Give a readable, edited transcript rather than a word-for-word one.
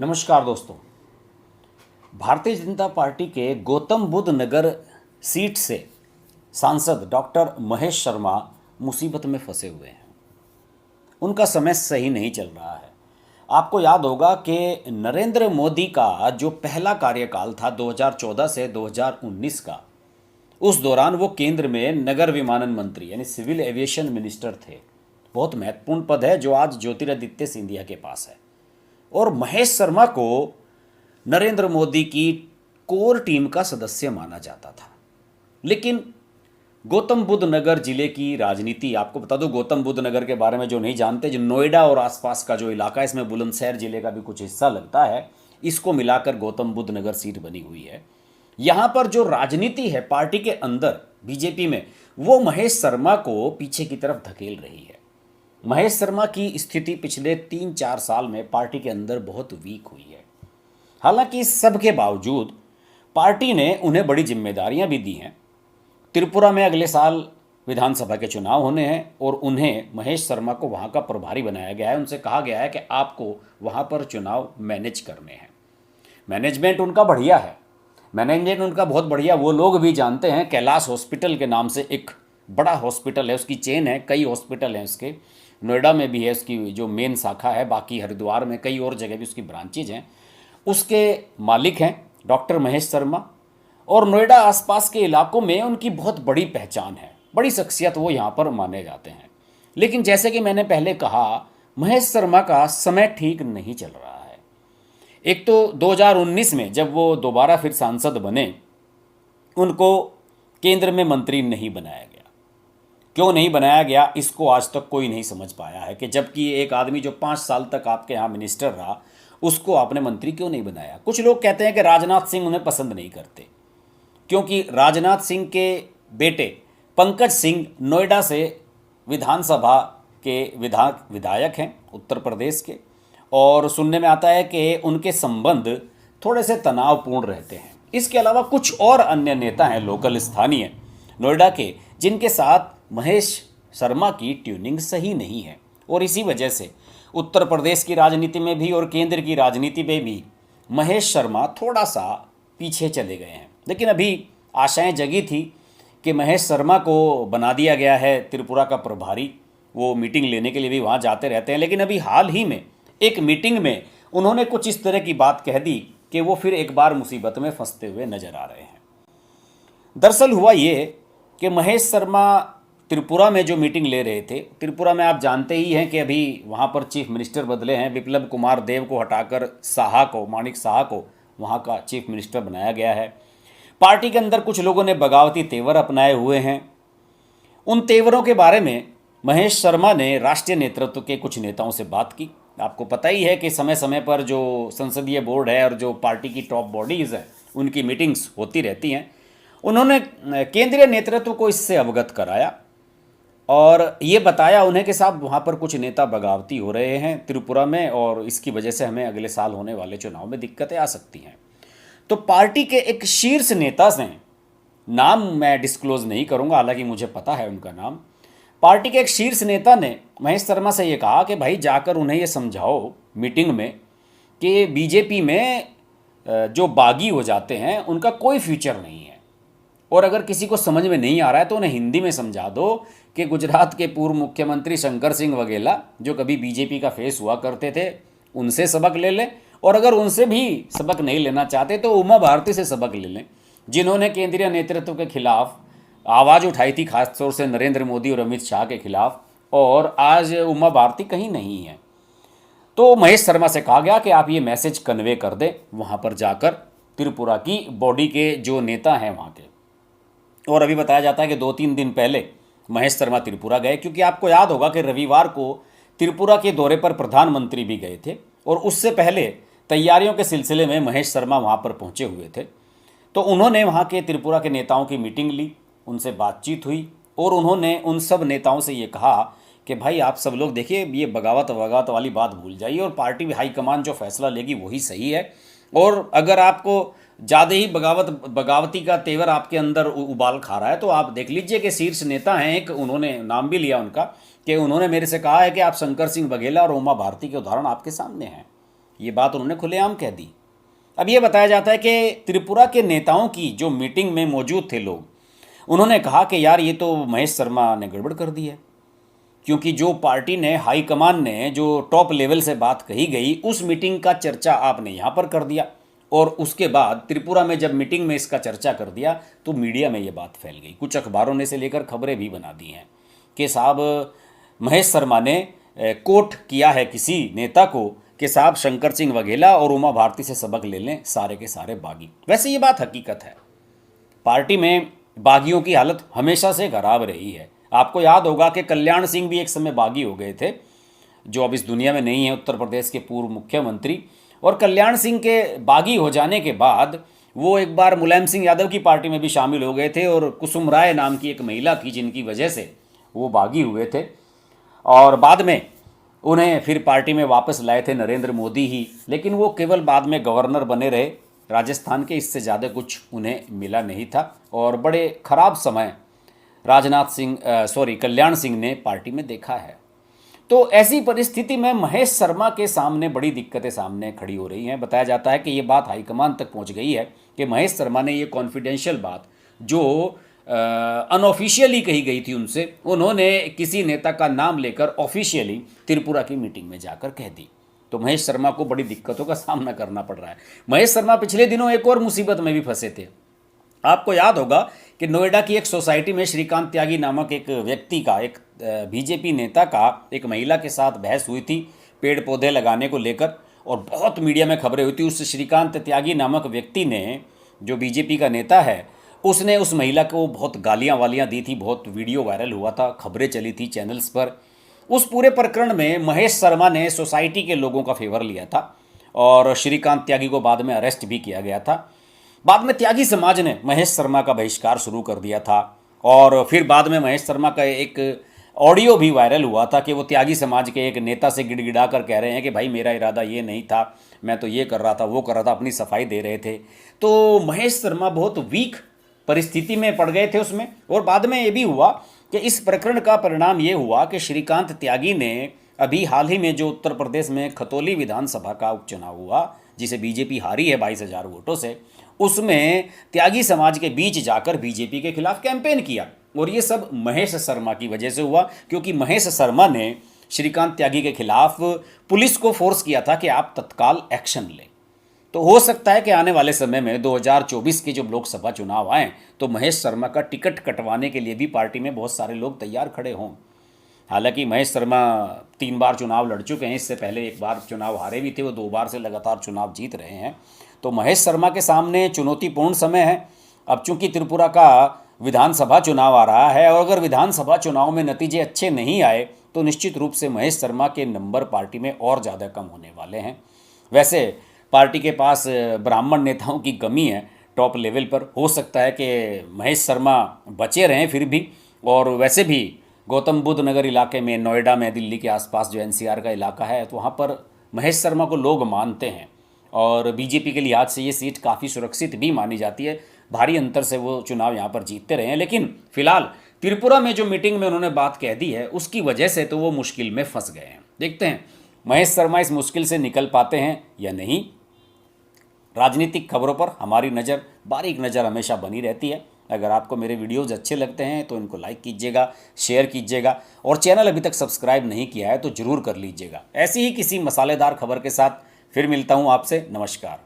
नमस्कार दोस्तों। भारतीय जनता पार्टी के गौतम बुद्ध नगर सीट से सांसद डॉक्टर महेश शर्मा मुसीबत में फंसे हुए हैं। उनका समय सही नहीं चल रहा है। आपको याद होगा कि नरेंद्र मोदी का जो पहला कार्यकाल था 2014 से 2019 का, उस दौरान वो केंद्र में नगर विमानन मंत्री यानी सिविल एविएशन मिनिस्टर थे। बहुत महत्वपूर्ण पद है जो आज ज्योतिरादित्य सिंधिया के पास है। और महेश शर्मा को नरेंद्र मोदी की कोर टीम का सदस्य माना जाता था। लेकिन गौतम बुद्ध नगर जिले की राजनीति, आपको बता दो गौतम बुद्ध नगर के बारे में जो नहीं जानते, जो नोएडा और आसपास का जो इलाका है, इसमें बुलंदशहर जिले का भी कुछ हिस्सा लगता है, इसको मिलाकर गौतम बुद्ध नगर सीट बनी हुई है। यहाँ पर जो राजनीति है पार्टी के अंदर बीजेपी में, वो महेश शर्मा को पीछे की तरफ धकेल रही है। महेश शर्मा की स्थिति पिछले 3-4 साल में पार्टी के अंदर बहुत वीक हुई है। हालांकि इस सब के बावजूद पार्टी ने उन्हें बड़ी जिम्मेदारियां भी दी हैं। त्रिपुरा में अगले साल विधानसभा के चुनाव होने हैं और उन्हें महेश शर्मा को वहां का प्रभारी बनाया गया है। उनसे कहा गया है कि आपको वहां पर चुनाव मैनेज करने हैं। मैनेजमेंट उनका बढ़िया है, मैनेजमेंट उनका बहुत बढ़िया। वो लोग भी जानते हैं, कैलाश हॉस्पिटल के नाम से एक बड़ा हॉस्पिटल है, उसकी चेन है, कई हॉस्पिटल हैं उसके। नोएडा में भी है उसकी जो मेन शाखा है, बाकी हरिद्वार में कई और जगह भी उसकी ब्रांचेज हैं। उसके मालिक हैं डॉक्टर महेश शर्मा। और नोएडा आसपास के इलाकों में उनकी बहुत बड़ी पहचान है, बड़ी शख्सियत वो यहाँ पर माने जाते हैं। लेकिन जैसे कि मैंने पहले कहा, महेश शर्मा का समय ठीक नहीं चल रहा है। एक तो 2019 में जब वो दोबारा फिर सांसद बने, उनको केंद्र में मंत्री नहीं बनाया गया। क्यों नहीं बनाया गया, इसको आज तक कोई नहीं समझ पाया है कि जबकि एक आदमी जो 5 साल तक आपके यहाँ मिनिस्टर रहा, उसको आपने मंत्री क्यों नहीं बनाया। कुछ लोग कहते हैं कि राजनाथ सिंह उन्हें पसंद नहीं करते, क्योंकि राजनाथ सिंह के बेटे पंकज सिंह नोएडा से विधानसभा के विधायक हैं उत्तर प्रदेश के, और सुनने में आता है कि उनके संबंध थोड़े से तनावपूर्ण रहते हैं। इसके अलावा कुछ और अन्य नेता हैं लोकल स्थानीय नोएडा के, जिनके साथ महेश शर्मा की ट्यूनिंग सही नहीं है। और इसी वजह से उत्तर प्रदेश की राजनीति में भी और केंद्र की राजनीति में भी महेश शर्मा थोड़ा सा पीछे चले गए हैं। लेकिन अभी आशाएं जगी थी कि महेश शर्मा को बना दिया गया है त्रिपुरा का प्रभारी। वो मीटिंग लेने के लिए भी वहाँ जाते रहते हैं। लेकिन अभी हाल ही में एक मीटिंग में उन्होंने कुछ इस तरह की बात कह दी कि वो फिर एक बार मुसीबत में फंसते हुए नजर आ रहे हैं। दरअसल हुआ ये कि महेश शर्मा त्रिपुरा में जो मीटिंग ले रहे थे, त्रिपुरा में आप जानते ही हैं कि अभी वहाँ पर चीफ मिनिस्टर बदले हैं। विप्लव कुमार देव को हटाकर साहा को, माणिक साहा को वहाँ का चीफ मिनिस्टर बनाया गया है। पार्टी के अंदर कुछ लोगों ने बगावती तेवर अपनाए हुए हैं। उन तेवरों के बारे में महेश शर्मा ने राष्ट्रीय नेतृत्व के कुछ नेताओं से बात की। आपको पता ही है कि समय समय पर जो संसदीय बोर्ड है और जो पार्टी की टॉप बॉडीज़ हैं, उनकी मीटिंग्स होती रहती हैं। उन्होंने केंद्रीय नेतृत्व को इससे अवगत कराया और ये बताया उन्हें कि साहब वहाँ पर कुछ नेता बगावती हो रहे हैं त्रिपुरा में, और इसकी वजह से हमें अगले साल होने वाले चुनाव में दिक्कतें आ सकती हैं। तो पार्टी के एक शीर्ष नेता से, नाम मैं डिस्क्लोज नहीं करूँगा, हालांकि मुझे पता है उनका नाम, पार्टी के एक शीर्ष नेता ने महेश शर्मा से ये कहा कि भाई जाकर उन्हें ये समझाओ मीटिंग में कि बीजेपी में जो बागी हो जाते हैं उनका कोई फ्यूचर नहीं है। और अगर किसी को समझ में नहीं आ रहा है तो उन्हें हिंदी में समझा दो कि गुजरात के पूर्व मुख्यमंत्री शंकर सिंह वघेला, जो कभी बीजेपी का फेस हुआ करते थे, उनसे सबक ले लें। और अगर उनसे भी सबक नहीं लेना चाहते तो उमा भारती से सबक ले लें, जिन्होंने केंद्रीय नेतृत्व के खिलाफ आवाज़ उठाई थी, खासतौर से नरेंद्र मोदी और अमित शाह के खिलाफ, और आज उमा भारती कहीं नहीं है। तो महेश शर्मा से कहा गया कि आप ये मैसेज कन्वे कर दें वहाँ पर जाकर त्रिपुरा की बॉडी के जो नेता हैं वहाँ के। और अभी बताया जाता है कि 2-3 दिन पहले महेश शर्मा त्रिपुरा गए, क्योंकि आपको याद होगा कि रविवार को त्रिपुरा के दौरे पर प्रधानमंत्री भी गए थे और उससे पहले तैयारियों के सिलसिले में महेश शर्मा वहाँ पर पहुँचे हुए थे। तो उन्होंने वहाँ के त्रिपुरा के नेताओं की मीटिंग ली, उनसे बातचीत हुई और उन्होंने उन सब नेताओं से ये कहा कि भाई आप सब लोग देखिए, ये बगावत वाली बात भूल जाइए और पार्टी हाईकमान जो फैसला लेगी वही सही है। और अगर आपको ज़्यादा ही बगावती का तेवर आपके अंदर उबाल खा रहा है तो आप देख लीजिए कि शीर्ष नेता हैं, एक उन्होंने नाम भी लिया उनका, कि उन्होंने मेरे से कहा है कि आप शंकर सिंह बघेला और उमा भारती के उदाहरण आपके सामने हैं। ये बात उन्होंने खुलेआम कह दी। अब ये बताया जाता है कि त्रिपुरा के नेताओं की जो मीटिंग में मौजूद थे लोग, उन्होंने कहा कि यार ये तो महेश शर्मा ने गड़बड़ कर दी है, क्योंकि जो पार्टी ने, हाईकमान ने जो टॉप लेवल से बात कही गई, उस मीटिंग का चर्चा आपने यहाँ पर कर दिया, और उसके बाद त्रिपुरा में जब मीटिंग में इसका चर्चा कर दिया तो मीडिया में ये बात फैल गई। कुछ अखबारों ने से लेकर खबरें भी बना दी हैं कि साहब महेश शर्मा ने कोट किया है किसी नेता को कि साहब शंकर सिंह वघेला और उमा भारती से सबक ले लें, सारे के सारे बागी। वैसे ये बात हकीकत है, पार्टी में बागियों की हालत हमेशा से खराब रही है। आपको याद होगा कि कल्याण सिंह भी एक समय बागी हो गए थे, जो अब इस दुनिया में नहीं है, उत्तर प्रदेश के पूर्व मुख्यमंत्री। और कल्याण सिंह के बागी हो जाने के बाद वो एक बार मुलायम सिंह यादव की पार्टी में भी शामिल हो गए थे, और कुसुम राय नाम की एक महिला थी जिनकी वजह से वो बागी हुए थे, और बाद में उन्हें फिर पार्टी में वापस लाए थे नरेंद्र मोदी ही। लेकिन वो केवल बाद में गवर्नर बने रहे राजस्थान के, इससे ज़्यादा कुछ उन्हें मिला नहीं था, और बड़े खराब समय कल्याण सिंह ने पार्टी में देखा है। तो ऐसी परिस्थिति में महेश शर्मा के सामने बड़ी दिक्कतें सामने खड़ी हो रही हैं। बताया जाता है कि ये बात हाईकमान तक पहुंच गई है कि महेश शर्मा ने ये कॉन्फिडेंशियल बात जो अनऑफिशियली कही गई थी उनसे, उन्होंने किसी नेता का नाम लेकर ऑफिशियली त्रिपुरा की मीटिंग में जाकर कह दी। तो महेश शर्मा को बड़ी दिक्कतों का सामना करना पड़ रहा है। महेश शर्मा पिछले दिनों एक और मुसीबत में भी फंसे थे। आपको याद होगा कि नोएडा की एक सोसाइटी में श्रीकांत त्यागी नामक एक व्यक्ति का, एक बीजेपी नेता का एक महिला के साथ बहस हुई थी पेड़ पौधे लगाने को लेकर, और बहुत मीडिया में खबरें हुई थी। उस श्रीकांत त्यागी नामक व्यक्ति ने, जो बीजेपी का नेता है, उसने उस महिला को बहुत गालियाँ वालियाँ दी थी, बहुत वीडियो वायरल हुआ था, खबरें चली थी चैनल्स पर। उस पूरे प्रकरण में महेश शर्मा ने सोसाइटी के लोगों का फेवर लिया था, और श्रीकांत त्यागी को बाद में अरेस्ट भी किया गया था। बाद में त्यागी समाज ने महेश शर्मा का बहिष्कार शुरू कर दिया था, और फिर बाद में महेश शर्मा का एक ऑडियो भी वायरल हुआ था कि वो त्यागी समाज के एक नेता से गिड़गिड़ा कर कह रहे हैं कि भाई मेरा इरादा ये नहीं था, मैं तो ये कर रहा था, वो कर रहा था, अपनी सफाई दे रहे थे। तो महेश शर्मा बहुत वीक परिस्थिति में पड़ गए थे उसमें। और बाद में ये भी हुआ कि इस प्रकरण का परिणाम ये हुआ कि श्रीकांत त्यागी ने अभी हाल ही में जो उत्तर प्रदेश में खतौली विधानसभा का उपचुनाव हुआ, जिसे बीजेपी हारी है 22,000 वोटों से, उसमें त्यागी समाज के बीच जाकर बीजेपी के खिलाफ कैंपेन किया। और ये सब महेश शर्मा की वजह से हुआ, क्योंकि महेश शर्मा ने श्रीकांत त्यागी के खिलाफ पुलिस को फोर्स किया था कि आप तत्काल एक्शन लें। तो हो सकता है कि आने वाले समय में 2024 के जब लोकसभा चुनाव आएँ तो महेश शर्मा का टिकट कटवाने के लिए भी पार्टी में बहुत सारे लोग तैयार खड़े हों। हालांकि महेश शर्मा 3 बार चुनाव लड़ चुके हैं, इससे पहले 1 बार चुनाव हारे भी थे, वो 2 बार से लगातार चुनाव जीत रहे हैं। तो महेश शर्मा के सामने चुनौतीपूर्ण समय है। अब चूंकि त्रिपुरा का विधानसभा चुनाव आ रहा है, और अगर विधानसभा चुनाव में नतीजे अच्छे नहीं आए तो निश्चित रूप से महेश शर्मा के नंबर पार्टी में और ज़्यादा कम होने वाले हैं। वैसे पार्टी के पास ब्राह्मण नेताओं की कमी है टॉप लेवल पर। हो सकता है कि महेश शर्मा बचे रहें फिर भी। और वैसे भी गौतम बुद्ध नगर इलाके में, नोएडा में, दिल्ली के आसपास जो एनसीआर का इलाका है, तो वहाँ पर महेश शर्मा को लोग मानते हैं, और बीजेपी के लिहाज से ये सीट काफ़ी सुरक्षित भी मानी जाती है। भारी अंतर से वो चुनाव यहाँ पर जीतते रहे हैं। लेकिन फिलहाल त्रिपुरा में जो मीटिंग में उन्होंने बात कह दी है, उसकी वजह से तो वो मुश्किल में फंस गए हैं। देखते हैं महेश शर्मा इस मुश्किल से निकल पाते हैं या नहीं। राजनीतिक खबरों पर हमारी नज़र, बारीक नज़र हमेशा बनी रहती है। अगर आपको मेरे वीडियोज़ अच्छे लगते हैं तो इनको लाइक कीजिएगा, शेयर कीजिएगा, और चैनल अभी तक सब्सक्राइब नहीं किया है तो ज़रूर कर लीजिएगा। ऐसी ही किसी मसालेदार खबर के साथ फिर मिलता हूँ आपसे। नमस्कार।